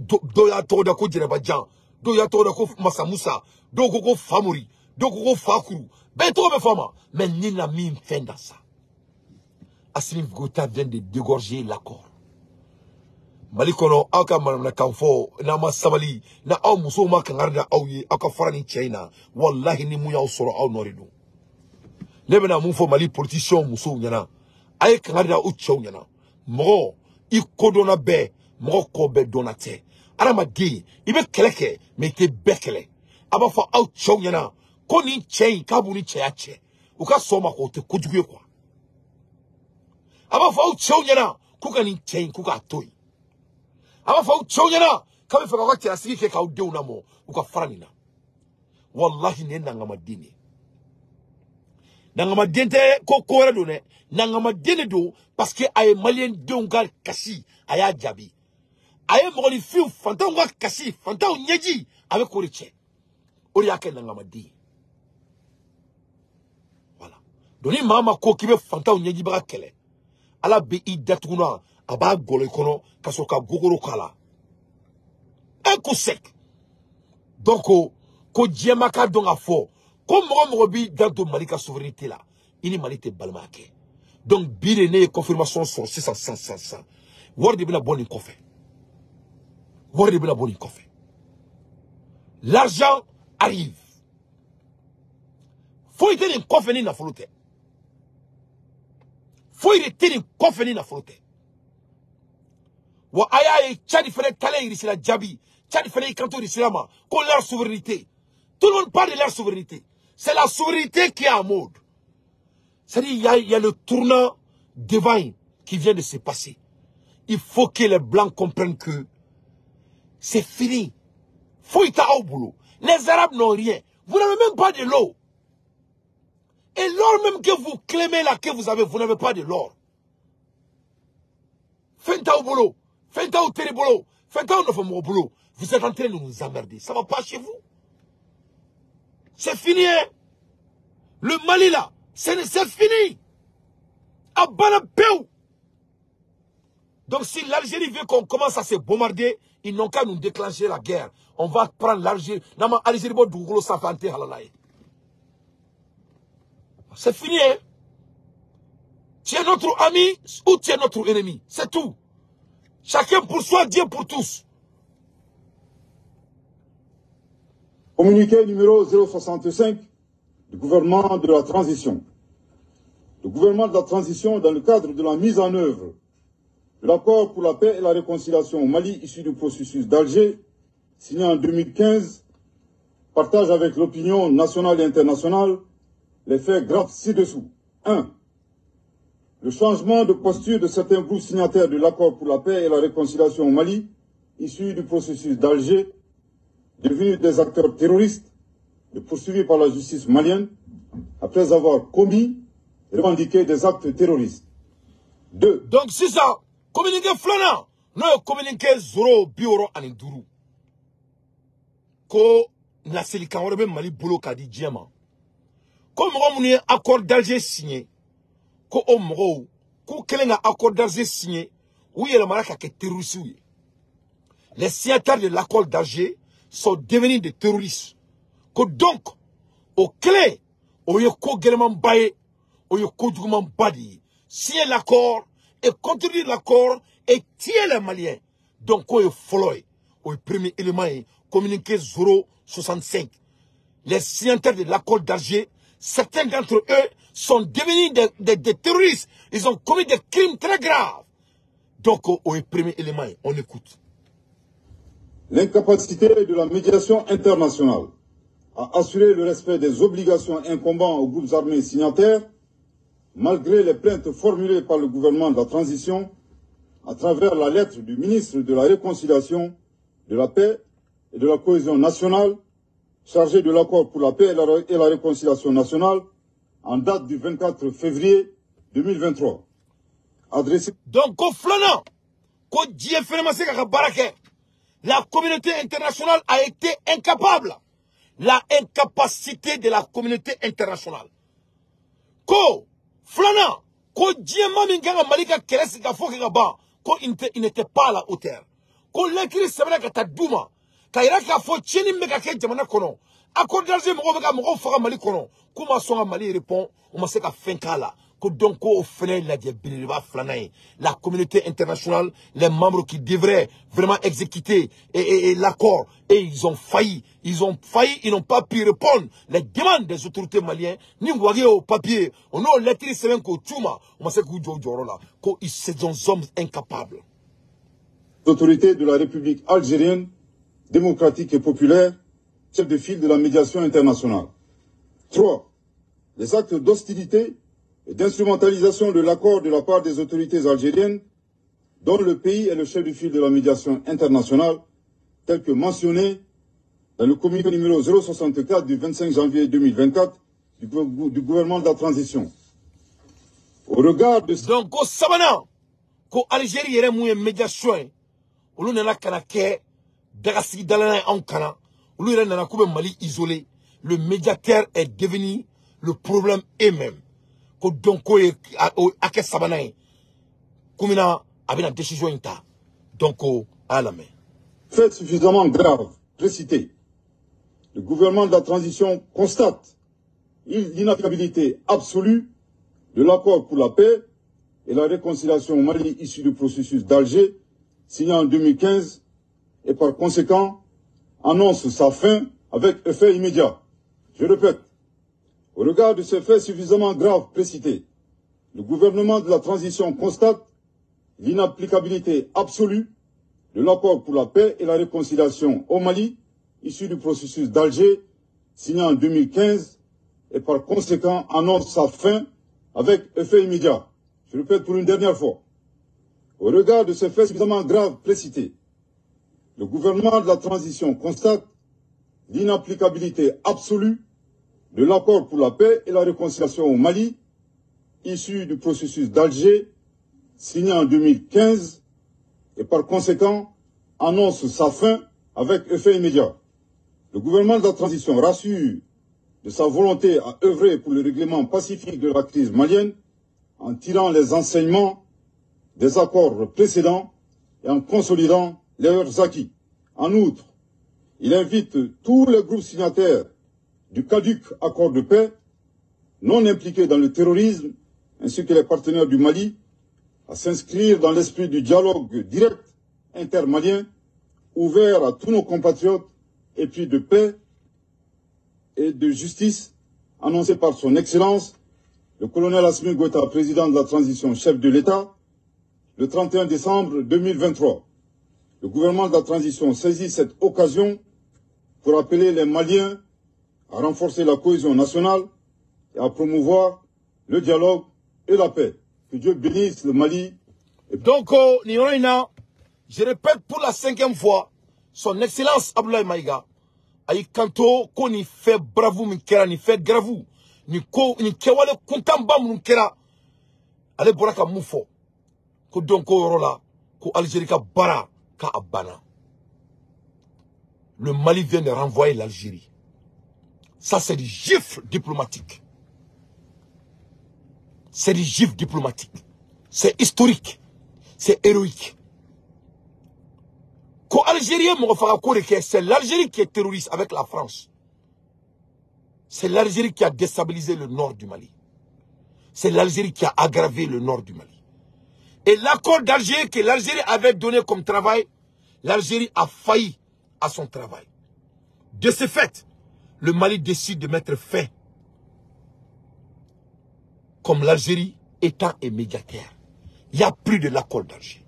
Do ya todo ko Djerebajan. Do ya todo ko Masamoussa. Do ko Famori. Do ko Fakuru. Ben trop de femmes. Mais ni n'a mis fin dans ça. Assimi Goïta vient de dégorger l'accord. Mali kono aka na kanfo na masabali na aw muso ma kangarda aw yi aka farani China wallahi ni mu yaw soro aw norido lebena mu fo Mali politicien muso nyana ay kangarda u chew nyana mo I kodona be mo ko be donate arama di ibe keleke me te bekele aba fa aw chew nyana ko ni chei kabu ni cheyache uka soma ko te kujuye kwa aba fa aw chew nyana kuka ni chei kuka toy Aba fa uchonyana kama fa wakati asiki ke ka ude unamo ukafaranina wallahi ne nangama dini nangama dente ko kora do ne nangama dene do parce que ay malien dongal kasi aya jabi ay mo li fiu fantan wa kasi fantan nyeji avec koriche ori yake nangama di voilà doni mama ko kibe fantan nyeji ba kele ala be idatuna aba golo ikono kasoka gogoro kala un coup sec donc ko Djema ka donga fo ko mo bi dans Malika souveraineté là ini Mali te balmake donc birene confirmation sur 600 word bina boni kofe word bina boni kofe l'argent arrive faut y tenir kofe ni na flotte faut y tenir kofe ni na flotte wa ayaye Tchad fallait caler ici la Djabi Tchad fallait canton ici là qu'on leur souveraineté tout le monde parle de leur souveraineté c'est la souveraineté qui est en mode c'est-à-dire il y a le tournant divin qui vient de se passer il faut que les blancs comprennent que c'est fini faut y au boulot les arabes n'ont rien vous n'avez même pas de l'eau Et l'or même que vous clamez là, que vous avez, vous n'avez pas de l'or. Fenta au boulot, fenta au télébolo, fenta au boulot. Vous êtes en train de nous emmerder. Ça ne va pas chez vous. C'est fini, hein? Le Mali là, c'est fini. Abana Peu. Donc si l'Algérie veut qu'on commence à se bombarder, ils n'ont qu'à nous déclencher la guerre. On va prendre l'Algérie. C'est fini, hein? Tu es notre ami ou tu es notre ennemi. C'est tout. Chacun pour soi, Dieu pour tous. Communiqué numéro 065 du gouvernement de la transition. Le gouvernement de la transition, dans le cadre de la mise en œuvre de l'accord pour la paix et la réconciliation au Mali issu du processus d'Alger, signé en 2015, partage avec l'opinion nationale et internationale les faits graves ci-dessous. 1. Le changement de posture de certains groupes signataires de l'accord pour la paix et la réconciliation au Mali, issu du processus d'Alger, devenus des acteurs terroristes et poursuivis par la justice malienne, après avoir commis et revendiqué des actes terroristes. 2. Donc c'est ça. Communiqué flana. Non, communiqué zoro bioro aninduru. Ko nasili kanworebe Mali bolo kadi diema. Ko moko muni accord d'Alger signé. Ko o moko ko kelenga accord d'Alger signé. Ou yele maraka ke terroriste. Les signataires de l'accord d'Alger sont devenus des terroristes. Que donc, au clé, au yoko geleman baye, au yoko dugman badi, signer l'accord et contredire l'accord et tirer les Maliens. Donc, au follow, au premier élément, communiqué 065. Les signataires de l'accord d'Alger, certains d'entre eux sont devenus des terroristes. Ils ont commis des crimes très graves. Donc, au premier élément, on écoute. L'incapacité de la médiation internationale à assurer le respect des obligations incombant aux groupes armés signataires, malgré les plaintes formulées par le gouvernement de la transition, à travers la lettre du ministre de la Réconciliation, de la Paix et de la Cohésion nationale, chargé de l'accord pour la paix et la réconciliation nationale, en date du 24 février 2023. Adressé... Donc, la communauté internationale a été incapable. La incapacité de la communauté internationale. Ko flana ko diema minganga malika kelesi ka foki ka ba ko il n'était pas à la hauteur. Ko l'écrit semena ka taduma ka ira ka fo cheni meka ke jamana kono akordarje mo be ka mo faka Mali kono kuma songa Mali répond on ma se ka fenkala. Donc, la communauté internationale, les membres qui devraient vraiment exécuter l'accord, et ils ont failli, ils n'ont pas pu répondre les demandes des autorités maliennes, ni au papier, on a lettré c'est qu'on tuma, on sait qu'ils sont des hommes incapables. L'autorité de la République algérienne, démocratique et populaire, chef de file de la médiation internationale. 3. Les actes d'hostilité et d'instrumentalisation de l'accord de la part des autorités algériennes, dont le pays est le chef de file de la médiation internationale, tel que mentionné dans le communiqué numéro 064 du 25 janvier 2024 du gouvernement de la transition. Au regard de... Donc, au Sabana, qu'au Algérie y ait une médiation, où l'on a Kanake, Dagassi Dalana en Kana, où l'on a un Mali isolé, le médiateur est devenu le problème eux-mêmes. Donc, à Sabana, comme il a une décision, donc, à la main. Fait suffisamment grave, précité. Le gouvernement de la transition constate l'inapplicabilité absolue de l'accord pour la paix et la réconciliation au Mali issu du processus d'Alger, signé en 2015, et par conséquent, annonce sa fin avec effet immédiat. Je répète, au regard de ces faits suffisamment graves précités, le gouvernement de la transition constate l'inapplicabilité absolue de l'accord pour la paix et la réconciliation au Mali, issu du processus d'Alger, signé en 2015, et par conséquent annonce sa fin avec effet immédiat. Je répète pour une dernière fois. Au regard de ces faits suffisamment graves précités, le gouvernement de la transition constate l'inapplicabilité absolue de l'accord pour la paix et la réconciliation au Mali, issu du processus d'Alger, signé en 2015, et par conséquent annonce sa fin avec effet immédiat. Le gouvernement de la transition rassure de sa volonté à œuvrer pour le règlement pacifique de la crise malienne en tirant les enseignements des accords précédents et en consolidant leurs acquis. En outre, il invite tous les groupes signataires du caduc accord de paix, non impliqués dans le terrorisme, ainsi que les partenaires du Mali, à s'inscrire dans l'esprit du dialogue direct intermalien, ouvert à tous nos compatriotes, et puis de paix et de justice, annoncé par son Excellence, le colonel Assimi Goïta, président de la transition, chef de l'État, le 31 décembre 2023. Le gouvernement de la transition saisit cette occasion pour appeler les Maliens à renforcer la cohésion nationale et à promouvoir le dialogue et la paix. Que Dieu bénisse le Mali. Donc, je répète pour la 5e fois, son Excellence Abdoulaye Maïga, ayi kanto ko ni fait bravo min kera ni fait grave ni ko ni kewale kuntamba mun kera ale bora ka mun fo ko donc ko yoro la ko Algérie ka bara ka abana. Le Mali vient de renvoyer l'Algérie. Ça c'est du gifle diplomatique. C'est du gifle diplomatique. C'est historique. C'est héroïque. C'est l'Algérie qui est terroriste avec la France. C'est l'Algérie qui a déstabilisé le nord du Mali. C'est l'Algérie qui a aggravé le nord du Mali. Et l'accord d'Alger que l'Algérie avait donné comme travail, l'Algérie a failli à son travail. De ce fait, le Mali décide de mettre fin, comme l'Algérie étant un médiateur. Il n'y a plus de l'accord d'Alger.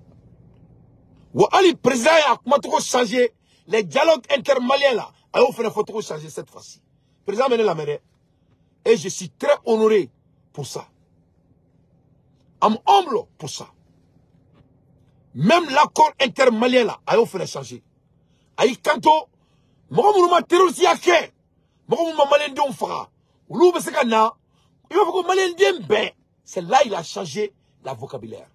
Le président a changé les dialogues intermaliens là. Il faut changer cette fois-ci. Le président a mené la mêlée. Et je suis très honoré pour ça. Je suis humble pour ça. Même l'accord intermalien là, il faut changer. Aïe kanto, moi terroriste yake, moi malien don fera. Ou il faut que malien dem ben. C'est là il a changé la vocabulaire.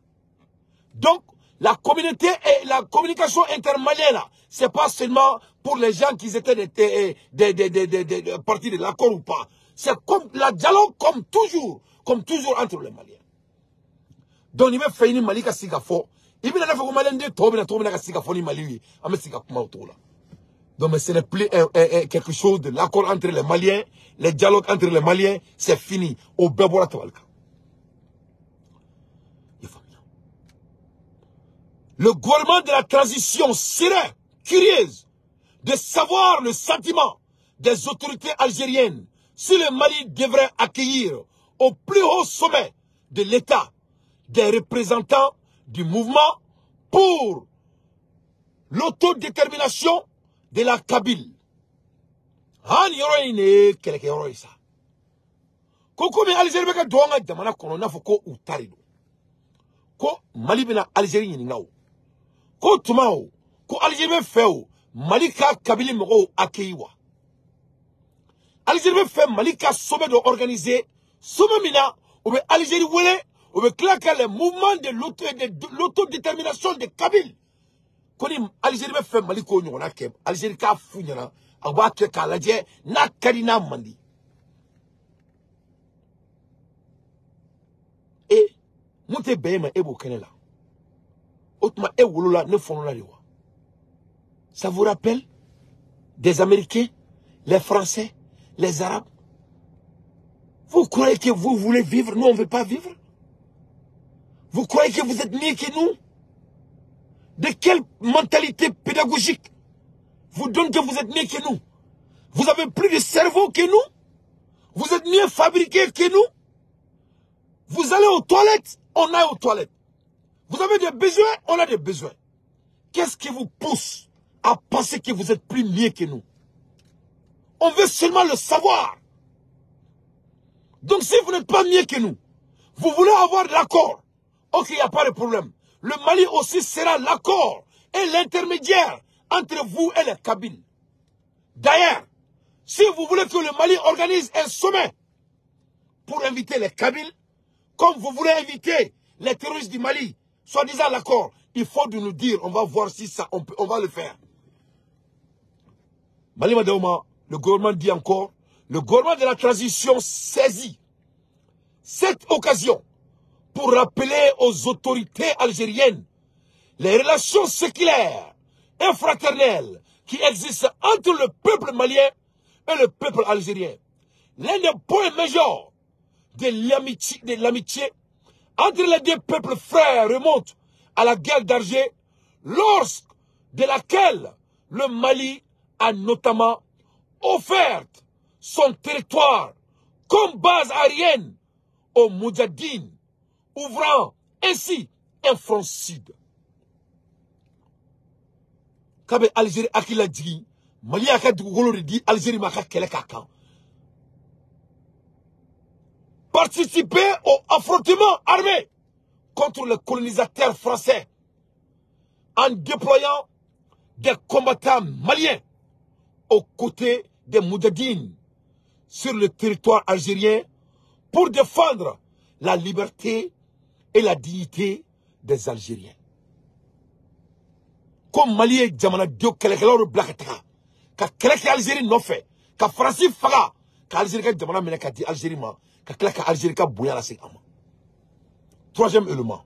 Donc la communauté et la communication intermalienne là, c'est pas seulement pour les gens qui étaient des partis de l'accord ou pas. C'est comme la dialogue comme toujours entre les Maliens. Donc il va faire une Mali sigafo. Il va faire que Malien de Tobina sigafo ni Mali. Ame sigafo autour là. Donc mais ce n'est plus quelque chose de l'accord entre les Maliens, les dialogues entre les Maliens, c'est fini. Au Bebora Tabalka. Le gouvernement de la transition serait curieux de savoir le sentiment des autorités algériennes si le Mali devrait accueillir au plus haut sommet de l'État des représentants du mouvement pour l'autodétermination de la Kabylie. Han yoroine keleke yoroisa. Koko me Algérie beka doanga jamana kono na foko utarido. Ko Mali bena Algérie ni ngao. Ko tumao, ko Algérie feo, Malika Kabylie moko akeiwa. Algérie fait Malika sommet de organiser, sommet mina, ou be Algérie wele, ou be claquer le mouvement de l'autodétermination de Kabylie. Koni Algérie fait Maliko nyona kem, Algérie ka funyana, agba ke kalaje na karina mandi. Et monte bema ebo kenela. Ça vous rappelle des Américains, les Français, les Arabes? Vous croyez que vous voulez vivre, nous on ne veut pas vivre? Vous croyez que vous êtes mieux que nous? De quelle mentalité pédagogique vous donne que vous êtes mieux que nous? Vous avez plus de cerveau que nous? Vous êtes mieux fabriqués que nous? Vous allez aux toilettes, on aille aux toilettes. Vous avez des besoins, on a des besoins. Qu'est-ce qui vous pousse à penser que vous êtes plus mieux que nous? On veut seulement le savoir. Donc si vous n'êtes pas mieux que nous, vous voulez avoir l'accord. Ok, il n'y a pas de problème. Le Mali aussi sera l'accord et l'intermédiaire entre vous et les Kabyles. D'ailleurs, Si vous voulez que le Mali organise un sommet pour inviter les Kabyles, comme vous voulez inviter les terroristes du Mali, soi-disant l'accord, il faut de nous dire, on va voir si ça, on va le faire. Mali Madaoma, le gouvernement dit encore, le gouvernement de la transition saisit cette occasion pour rappeler aux autorités algériennes les relations séculaires et fraternelles qui existent entre le peuple malien et le peuple algérien. L'un des points majeurs de l'amitié entre les deux peuples frères remonte à la guerre d'Alger, lorsque de laquelle le Mali a notamment offert son territoire comme base aérienne aux Moudjahidines, ouvrant ainsi un front sud. Kabe Algérie akila digi, Mali aka dugukolo di Algérie maka kele kakan. Participer au affrontement armé contre les colonisateurs français en déployant des combattants maliens aux côtés des Moudjahidines sur le territoire algérien pour défendre la liberté et la dignité des Algériens. Comme Mali est Djamana Dio Kelekelo Blakataka, ka Kelek Algérie non fait, ka Francis Faga, ka Algérie Djamana Meneka di Algérie ma, ka Kelek Algérie ka Bouya la Segama. Troisième élément.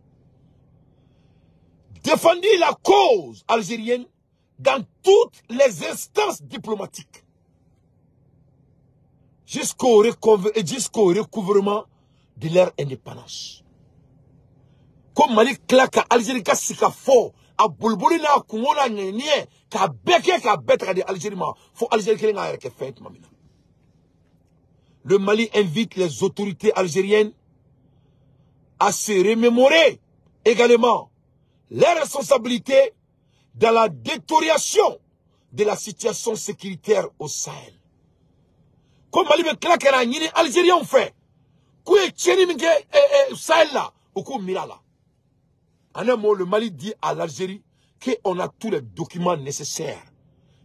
Défendre la cause algérienne dans toutes les instances diplomatiques. Jusqu'au recouvrement de leur indépendance. Comme Mali claque Algérie ka sika fo, a bulbuli na kumona ngenye, ka beke ka betra de Algérie ma, faut Algérie kele nga yake fait mamina. Le Mali invite les autorités algériennes à se remémorer également les responsabilités dans la détérioration de la situation sécuritaire au Sahel. Comme Mali me claque na nyini Algériens ont fait, kouye tcheni minge Sahel là, ou kou mila là. En un mot, le Mali dit à l'Algérie qu'on a tous les documents nécessaires,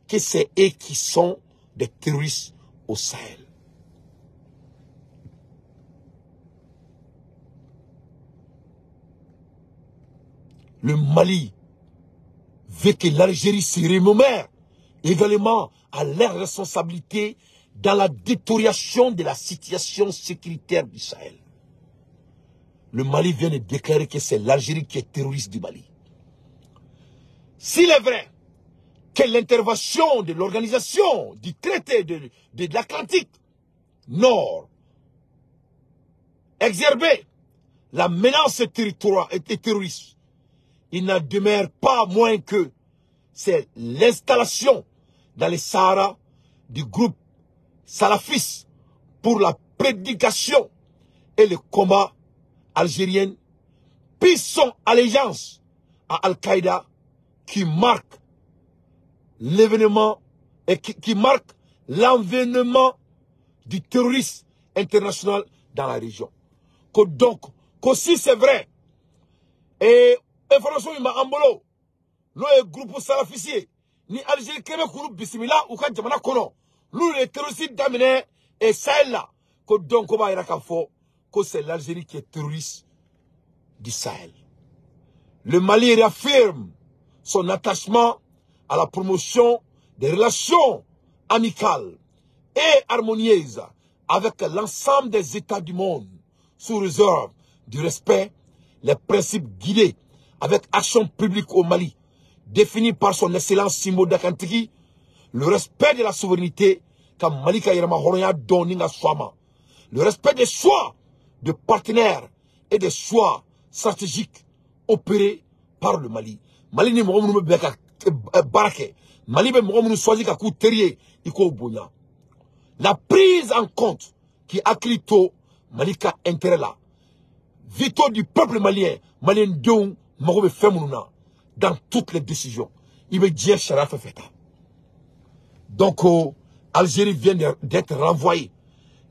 que c'est eux qui sont des terroristes au Sahel. Le Mali veut que l'Algérie se remémore également à leur responsabilité dans la détérioration de la situation sécuritaire du Sahel. Le Mali vient de déclarer que c'est l'Algérie qui est terroriste du Mali. S'il est vrai que l'intervention de l'organisation du traité de l'Atlantique Nord exerçait la menace terroriste, il n'en demeure pas moins que c'est l'installation dans les Sahara du groupe salafiste pour la prédication et le combat algérien, puis son allégeance à Al-Qaïda qui marque l'événement et qui marque l'envénement du terrorisme international dans la région. Que donc, que si c'est vrai, et information il m'a embolo, le groupe salafiste, ni Algérie Kébé Kourou Bismillah ou quand Djamana Kono, nous les terroristes d'amener et Sahel là, que donc on va y avoir que c'est l'Algérie qui est terroriste du Sahel. Le Mali réaffirme son attachement à la promotion des relations amicales et harmonieuses avec l'ensemble des États du monde, sous réserve du respect, les principes guidés avec action publique au Mali, définis par son excellence Simo Dakantiki, le respect de la souveraineté, comme Malika Yerama Horoya Doninga Swama, le respect des choix de partenaires et des choix stratégiques opérés par le Mali. Mali ni mounou beka barake. Mali be mounou choisi kakou terrier iko bonya. La prise en compte qui a clito Malika intérêt là. Vito du peuple malien, malien don marobe femounouna dans toutes les décisions. Il veut dire Sharaf Feta. Donc Algérie vient d'être renvoyée.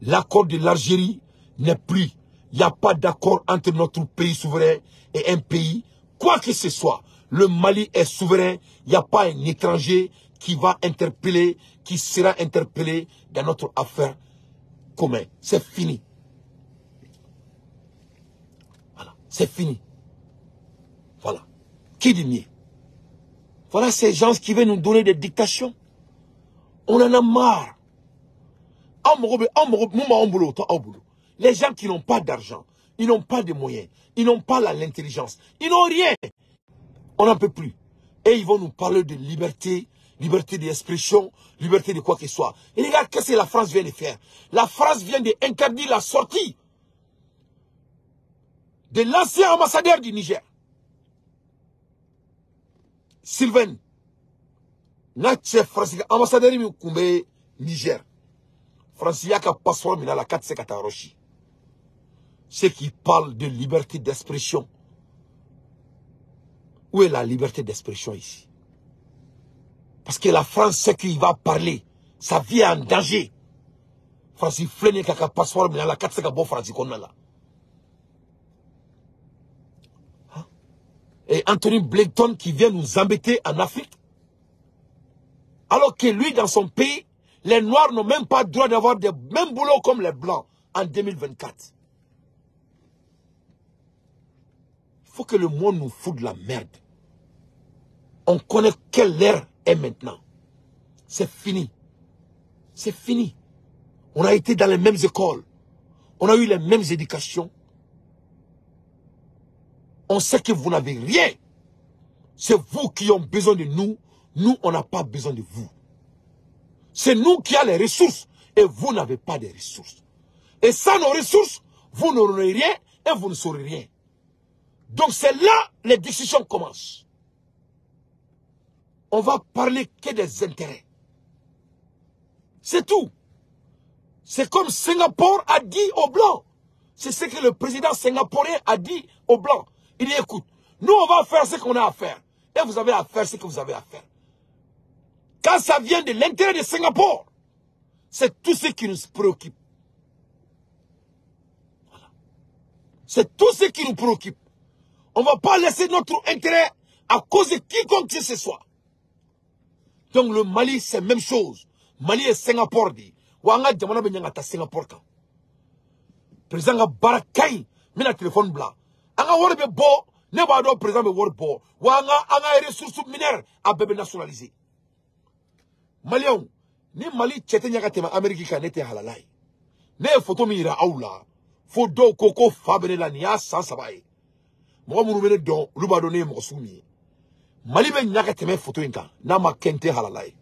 L'accord de l'Algérie n'est plus. Il n'y a pas d'accord entre notre pays souverain et un pays. Quoi que ce soit, le Mali est souverain. Il n'y a pas un étranger qui va interpeller, qui sera interpellé dans notre affaire commune. C'est fini. Voilà, c'est fini. Voilà. Qui dit mieux? Voilà ces gens qui veulent nous donner des dictations. On en a marre. Les gens qui n'ont pas d'argent, ils n'ont pas de moyens, ils n'ont pas l'intelligence, ils n'ont rien. On n'en peut plus. Et ils vont nous parler de liberté, liberté d'expression, liberté de quoi que ce soit. Et regarde, qu'est-ce que la France vient de faire? La France vient d'interdire la sortie de l'ancien ambassadeur du Niger. Sylvain, notre ambassadeur du Niger. France, il y a qu'un passeport, mais dans la 4 Rochi. Ceux qui parlent de liberté d'expression. Où est la liberté d'expression ici? Parce que la France sait qu'il va parler. Sa vie est en danger. France, il flène qu'un passeport, mais dans la 4 France, qu'on a là. Et Anthony Blinken qui vient nous embêter en Afrique. Alors que lui, dans son pays, les Noirs n'ont même pas le droit d'avoir le même boulot comme les Blancs en 2024. Il faut que le monde nous foute de la merde. On connaît quelle ère est maintenant. C'est fini. C'est fini. On a été dans les mêmes écoles. On a eu les mêmes éducations. On sait que vous n'avez rien. C'est vous qui avez besoin de nous. Nous, on n'a pas besoin de vous. C'est nous qui avons les ressources et vous n'avez pas de ressources. Et sans nos ressources, vous n'aurez rien et vous ne saurez rien. Donc c'est là que les décisions commencent. On va parler que des intérêts. C'est tout. C'est comme Singapour a dit aux Blancs. C'est ce que le président singapourien a dit aux Blancs. Il dit, écoute, nous on va faire ce qu'on a à faire. Et vous avez à faire ce que vous avez à faire. Quand ça vient de l'intérêt de Singapour, c'est tout ce qui nous préoccupe. Voilà. C'est tout ce qui nous préoccupe. On ne va pas laisser notre intérêt à cause de quiconque que ce soit. Donc le Mali, c'est la même chose. Mali et Singapour dit. Wanga jamana benyanga Singapour kan. Président nga barakay, mina téléphone blanc. Anga wori be bo, ne ba do président be wori bo. Wanga anga ressources minères a bébé nationalisé. Malion, ni Mali tchete nyaka tema Amérique ka nete halalai. Ne photo mi ira aula. Fo do koko fabene la niya sans sabaye. Mo mu mene don, lu ba do ne mo sumi. Mali be nyaka tema photo inka, na ma kente halalai.